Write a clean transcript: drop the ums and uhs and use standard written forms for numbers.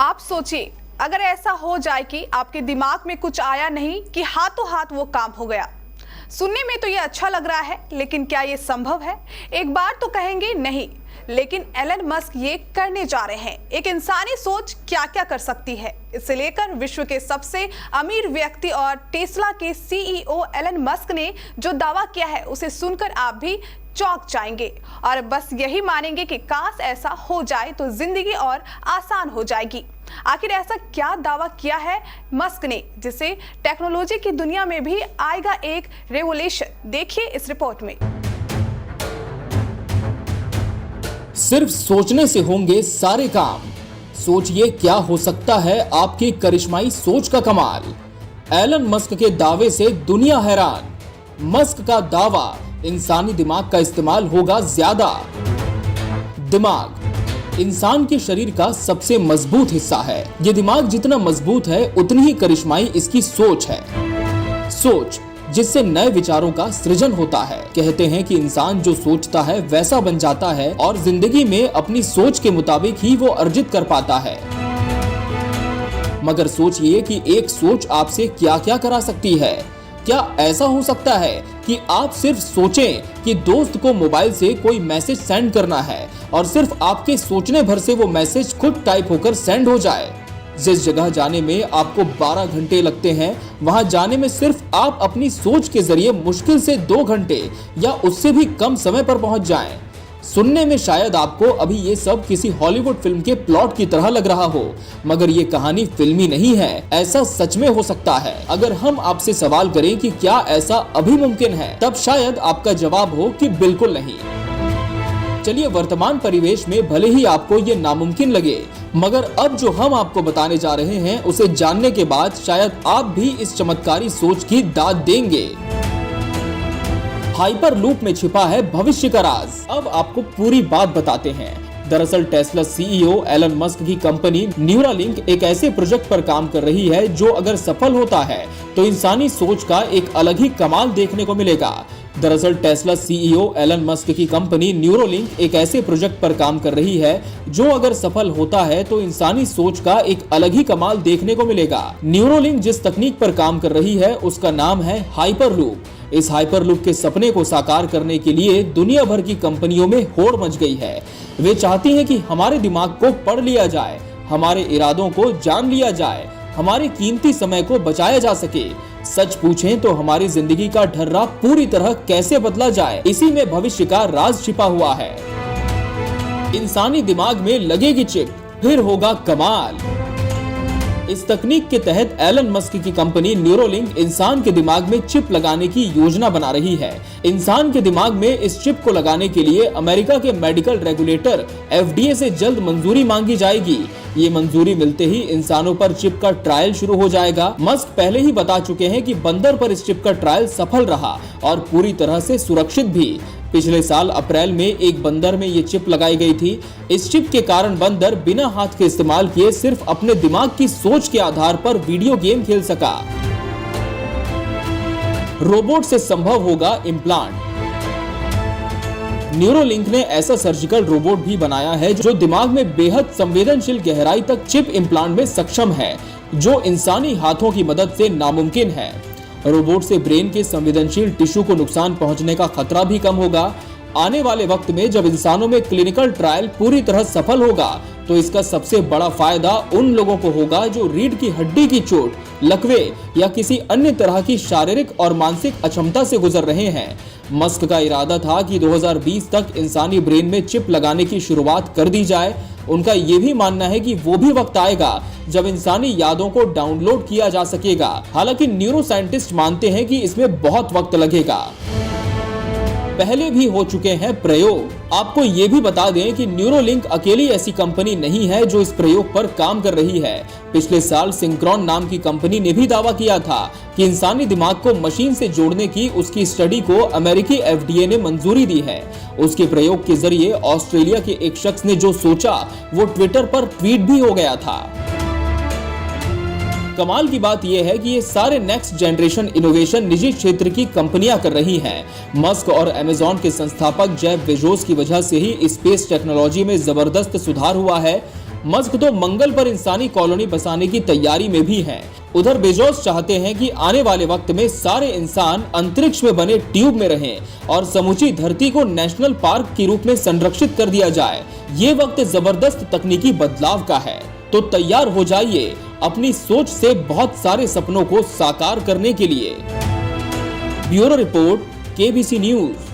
आप सोचिए, अगर ऐसा हो जाए कि आपके दिमाग में कुछ आया नहीं कि हाथों हाथ वो काम हो गया। सुनने में तो ये अच्छा लग रहा है, लेकिन क्या ये संभव है? एक बार तो कहेंगे नहीं, लेकिन एलन मस्क ये करने जा रहे हैं। एक इंसानी सोच क्या क्या कर सकती है, इसे लेकर विश्व के सबसे अमीर व्यक्ति और टेस्ला के सीईओ एलन मस्क ने जो दावा किया है, उसे सुनकर आप भी चौंक जाएंगे और बस यही मानेंगे कि काश ऐसा हो जाए तो जिंदगी और आसान हो जाएगी। आखिर ऐसा क्या दावा किया है मस्क ने, जिसे टेक्नोलॉजी की दुनिया में भी आएगा एक रेवोल्यूशन? देखिए इस रिपोर्ट में। सिर्फ सोचने से होंगे सारे काम। सोचिए क्या हो सकता है आपकी करिश्माई सोच का कमाल। एलन मस्क के दावे से दुनिया हैरान। मस्क का दावा, इंसानी दिमाग का इस्तेमाल होगा ज्यादा। दिमाग इंसान के शरीर का सबसे मजबूत हिस्सा है। ये दिमाग जितना मजबूत है, उतनी ही करिश्माई इसकी सोच है। सोच जिससे नए विचारों का सृजन होता है। कहते हैं कि इंसान जो सोचता है वैसा बन जाता है और जिंदगी में अपनी सोच के मुताबिक ही वो अर्जित कर पाता है। मगर सोचिए कि एक सोच आपसे क्या क्या करा सकती है। क्या ऐसा हो सकता है कि आप सिर्फ सोचें कि दोस्त को मोबाइल से कोई मैसेज सेंड करना है और सिर्फ आपके सोचने भर से वो मैसेज खुद टाइप होकर सेंड हो जाए। जिस जगह जाने में आपको 12 घंटे लगते हैं, वहां जाने में सिर्फ आप अपनी सोच के जरिए मुश्किल से 2 घंटे या उससे भी कम समय पर पहुंच जाएं। सुनने में शायद आपको अभी ये सब किसी हॉलीवुड फिल्म के प्लॉट की तरह लग रहा हो, मगर ये कहानी फिल्मी नहीं है। ऐसा सच में हो सकता है। अगर हम आपसे सवाल करें कि क्या ऐसा अभी मुमकिन है, तब शायद आपका जवाब हो कि बिल्कुल नहीं। चलिए, वर्तमान परिवेश में भले ही आपको ये नामुमकिन लगे, मगर अब जो हम आपको बताने जा रहे हैं उसे जानने के बाद शायद आप भी इस चमत्कारी सोच की दाद देंगे। हाइपर लूप में छिपा है भविष्य का राज। अब आपको पूरी बात बताते हैं। दरअसल टेस्ला सीईओ एलन मस्क की कंपनी न्यूरालिंक एक ऐसे प्रोजेक्ट पर काम कर रही है जो अगर सफल होता है तो इंसानी सोच का एक अलग ही कमाल देखने को मिलेगा। दरअसल टेस्ला सीईओ एलन मस्क की कंपनी न्यूरोलिंक एक ऐसे प्रोजेक्ट पर काम कर रही है जो अगर सफल होता है तो इंसानी सोच का एक अलग ही कमाल देखने को मिलेगा। न्यूरोलिंक जिस तकनीक पर काम कर रही है उसका नाम है हाइपरलूप। इस हाइपरलूप के सपने को साकार करने के लिए दुनिया भर की कंपनियों में होड़ मच गई है। वे चाहती हैं कि हमारे दिमाग को पढ़ लिया जाए, हमारे इरादों को जान लिया जाए, हमारे कीमती समय को बचाया जा सके। सच पूछें तो हमारी जिंदगी का ढर्रा पूरी तरह कैसे बदला जाए, इसी में भविष्य का राज छिपा हुआ है। इंसानी दिमाग में लगेगी चिप, फिर होगा कमाल। इस तकनीक के तहत एलन मस्क की कंपनी न्यूरोलिंक इंसान के दिमाग में चिप लगाने की योजना बना रही है। इंसान के दिमाग में इस चिप को लगाने के लिए अमेरिका के मेडिकल रेगुलेटर FDA से जल्द मंजूरी मांगी जाएगी। ये मंजूरी मिलते ही इंसानों पर चिप का ट्रायल शुरू हो जाएगा। मस्क पहले ही बता चुके हैं कि बंदर पर इस चिप का ट्रायल सफल रहा और पूरी तरह से सुरक्षित भी। पिछले साल अप्रैल में एक बंदर में ये चिप लगाई गई थी। इस चिप के कारण बंदर बिना हाथ के इस्तेमाल किए सिर्फ अपने दिमाग की सोच के आधार पर वीडियो गेम खेल सका। रोबोट से संभव होगा इम्प्लांट। न्यूरोलिंक ने ऐसा सर्जिकल रोबोट भी बनाया है जो दिमाग में बेहद संवेदनशील गहराई तक चिप इम्प्लांट में सक्षम है, जो इंसानी हाथों की मदद से नामुमकिन है। रोबोट से ब्रेन के संवेदनशील टिश्यू को नुकसान पहुंचने का खतरा भी कम होगा। आने वाले वक्त में जब इंसानों में क्लिनिकल ट्रायल पूरी तरह सफल होगा तो इसका सबसे बड़ा फायदा उन लोगों को होगा जो रीढ़ की हड्डी की चोट, लकवे या किसी अन्य तरह की शारीरिक और मानसिक अक्षमता से गुजर रहे हैं। मस्क का इरादा था कि 2020 तक इंसानी ब्रेन में चिप लगाने की शुरुआत कर दी जाए। उनका ये भी मानना है कि वो भी वक्त आएगा जब इंसानी यादों को डाउनलोड किया जा सकेगा। हालांकि न्यूरो साइंटिस्ट मानते हैं कि इसमें बहुत वक्त लगेगा। पहले भी हो चुके हैं प्रयोग। आपको ये भी बता दें कि न्यूरोलिंक अकेली ऐसी कंपनी नहीं है जो इस प्रयोग पर काम कर रही है। पिछले साल सिंक्रोन नाम की कंपनी ने भी दावा किया था कि इंसानी दिमाग को मशीन से जोड़ने की उसकी स्टडी को अमेरिकी FDA ने मंजूरी दी है। उसके प्रयोग के जरिए ऑस्ट्रेलिया के एक शख्स ने जो सोचा वो ट्विटर पर ट्वीट भी हो गया था। कमाल की बात यह है कि ये सारे नेक्स्ट जनरेशन इनोवेशन निजी क्षेत्र की कंपनियां कर रही हैं। मस्क और अमेज़न के संस्थापक जेफ बेजोस की वजह से ही स्पेस टेक्नोलॉजी में जबरदस्त सुधार हुआ है। मस्क तो मंगल पर इंसानी कॉलोनी बसाने की तैयारी में भी हैं। उधर बेजोस चाहते हैं कि आने वाले वक्त में सारे इंसान अंतरिक्ष में बने ट्यूब में रहें और समूची धरती को नेशनल पार्क के रूप में संरक्षित कर दिया जाए। ये वक्त जबरदस्त तकनीकी बदलाव का है, तो तैयार हो जाइए अपनी सोच से बहुत सारे सपनों को साकार करने के लिए। Bureau report, KBC news.